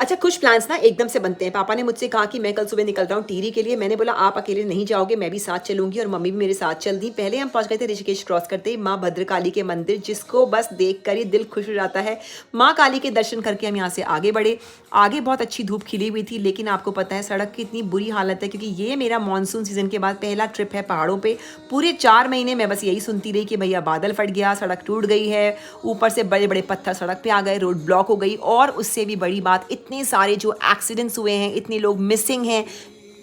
अच्छा, कुछ प्लान्स ना एकदम से बनते हैं। पापा ने मुझसे कहा कि मैं कल सुबह निकल रहा हूँ टिहरी के लिए। मैंने बोला आप अकेले नहीं जाओगे, मैं भी साथ चलूँगी और मम्मी भी मेरे साथ चल दी। पहले हम पहुँच गए थे ऋषिकेश क्रॉस करते ही माँ भद्रकाली के मंदिर, जिसको बस देखकर ही दिल खुश हो जाता है। माँ काली के दर्शन करके हम यहाँ से आगे बढ़े। आगे बहुत अच्छी धूप खिली हुई थी, लेकिन आपको पता है सड़क की इतनी बुरी हालत है, क्योंकि ये मेरा मानसून सीज़न के बाद पहला ट्रिप है पहाड़ों पे। पूरे 4 महीने मैं बस यही सुनती रही कि भैया बादल फट गया, सड़क टूट गई है, ऊपर से बड़े-बड़े पत्थर सड़क पे आ गए, रोड ब्लॉक हो गई और उससे भी बड़ी बात इतने सारे जो एक्सीडेंट्स हुए हैं, इतने लोग मिसिंग हैं।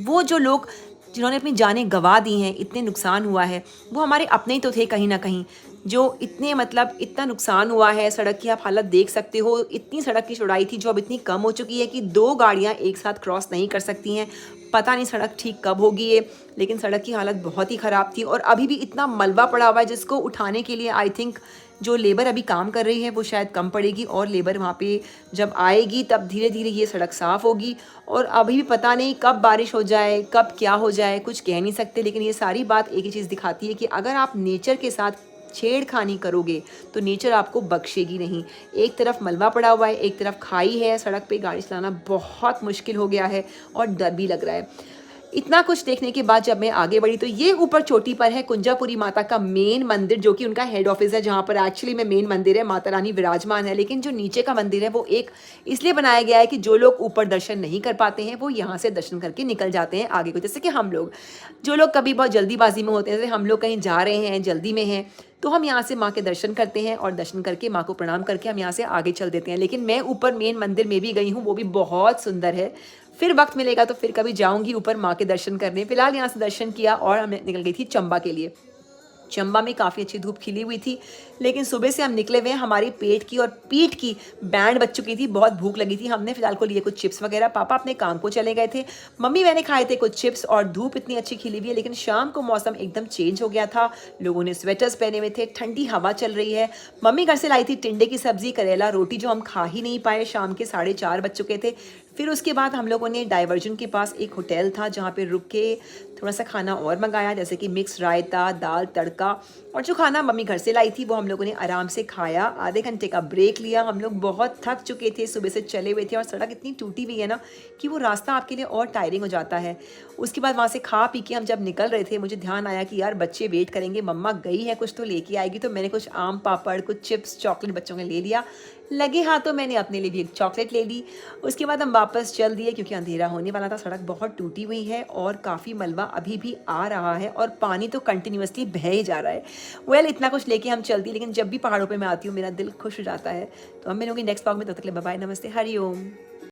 वो जो लोग जिन्होंने अपनी जानें गंवा दी हैं, इतने नुकसान हुआ है, वो हमारे अपने ही तो थे कहीं न कहीं। जो इतने मतलब इतना नुकसान हुआ है, सड़क की आप हालत देख सकते हो। इतनी सड़क की चौड़ाई थी जो अब इतनी कम हो चुकी है कि 2 गाड़ियाँ एक साथ क्रॉस नहीं कर सकती हैं। पता नहीं सड़क ठीक कब होगी ये, लेकिन सड़क की हालत बहुत ही ख़राब थी और अभी भी इतना मलबा पड़ा हुआ है जिसको उठाने के लिए आई थिंक जो लेबर अभी काम कर रही है वो शायद कम पड़ेगी और लेबर वहाँ पे जब आएगी तब धीरे-धीरे ये सड़क साफ़ होगी। और अभी भी पता नहीं कब बारिश हो जाए, कब क्या हो जाए, कुछ कह नहीं सकते। लेकिन ये सारी बात एक ही चीज़ दिखाती है कि अगर आप नेचर के साथ छेड़खानी करोगे तो नेचर आपको बख्शेगी नहीं। एक तरफ मलबा पड़ा हुआ है, एक तरफ खाई है, सड़क पे गाड़ी चलाना बहुत मुश्किल हो गया है और डर भी लग रहा है। इतना कुछ देखने के बाद जब मैं आगे बढ़ी तो ये ऊपर चोटी पर है कुंजापुरी माता का मेन मंदिर, जो कि उनका हेड ऑफिस है, जहाँ पर एक्चुअली में मेन मंदिर है, माता रानी विराजमान है। लेकिन जो नीचे का मंदिर है वो एक इसलिए बनाया गया है कि जो लोग ऊपर दर्शन नहीं कर पाते हैं वो यहाँ से दर्शन करके निकल जाते हैं आगे को। जैसे कि हम लोग, जो लोग कभी बहुत जल्दीबाजी में होते हैं, जैसे हम लोग कहीं जा रहे हैं, जल्दी में हैं, तो हम यहाँ से माँ के दर्शन करते हैं और दर्शन करके माँ को प्रणाम करके हम यहाँ से आगे चल देते हैं। लेकिन मैं ऊपर मेन मंदिर में भी गई हूँ, वो भी बहुत सुंदर है। फिर वक्त मिलेगा तो फिर कभी जाऊँगी ऊपर माँ के दर्शन करने। फिलहाल यहाँ से दर्शन किया और हम निकल गई थी चंबा के लिए। चंबा में काफ़ी अच्छी धूप खिली हुई थी, लेकिन सुबह से हम निकले हुए हैं, हमारी पेट की और पीठ की बैंड बज चुकी थी, बहुत भूख लगी थी। हमने फिलहाल को लिए कुछ चिप्स वगैरह, पापा अपने काम को चले गए थे, मम्मी मैंने खाए थे कुछ चिप्स और धूप इतनी अच्छी खिली हुई है। लेकिन शाम को मौसम एकदम चेंज हो गया था, लोगों ने स्वेटर्स पहने हुए थे, ठंडी हवा चल रही है। मम्मी घर से लाई थी टिंडे की सब्जी, करेला, रोटी, जो हम खा ही नहीं पाए, शाम के 4:30 बज चुके थे। फिर उसके बाद हम लोगों ने डाइवर्जन के पास एक होटल था जहाँ पे रुक के थोड़ा सा खाना और मंगाया, जैसे कि मिक्स रायता, दाल तड़का, और जो खाना मम्मी घर से लाई थी वो हम लोगों ने आराम से खाया। आधे घंटे का ब्रेक लिया। हम लोग बहुत थक चुके थे, सुबह से चले हुए थे और सड़क इतनी टूटी हुई है ना कि वो रास्ता आपके लिए और टायरिंग हो जाता है। उसके बाद वहाँ से खा पी के हम जब निकल रहे थे, मुझे ध्यान आया कि यार बच्चे वेट करेंगे, मम्मा गई है, कुछ तो लेके आएगी। तो मैंने कुछ आम पापड़, कुछ चिप्स, चॉकलेट बच्चों ने ले लिया। लगे हाथों मैंने अपने लिए भी एक चॉकलेट ले ली। उसके बाद हम वापस चल दिए क्योंकि अंधेरा होने वाला था। सड़क बहुत टूटी हुई है और काफ़ी मलबा अभी भी आ रहा है और पानी तो कंटिन्यूअसली बह ही जा रहा है। वेल, इतना कुछ लेके हम चलती, लेकिन जब भी पहाड़ों पे मैं आती हूँ मेरा दिल खुश हो जाता है। तो हम मिलूंगी नेक्स्ट ब्लॉग में, तब तक के लिए बाय बाय, नमस्ते, हरि ओम।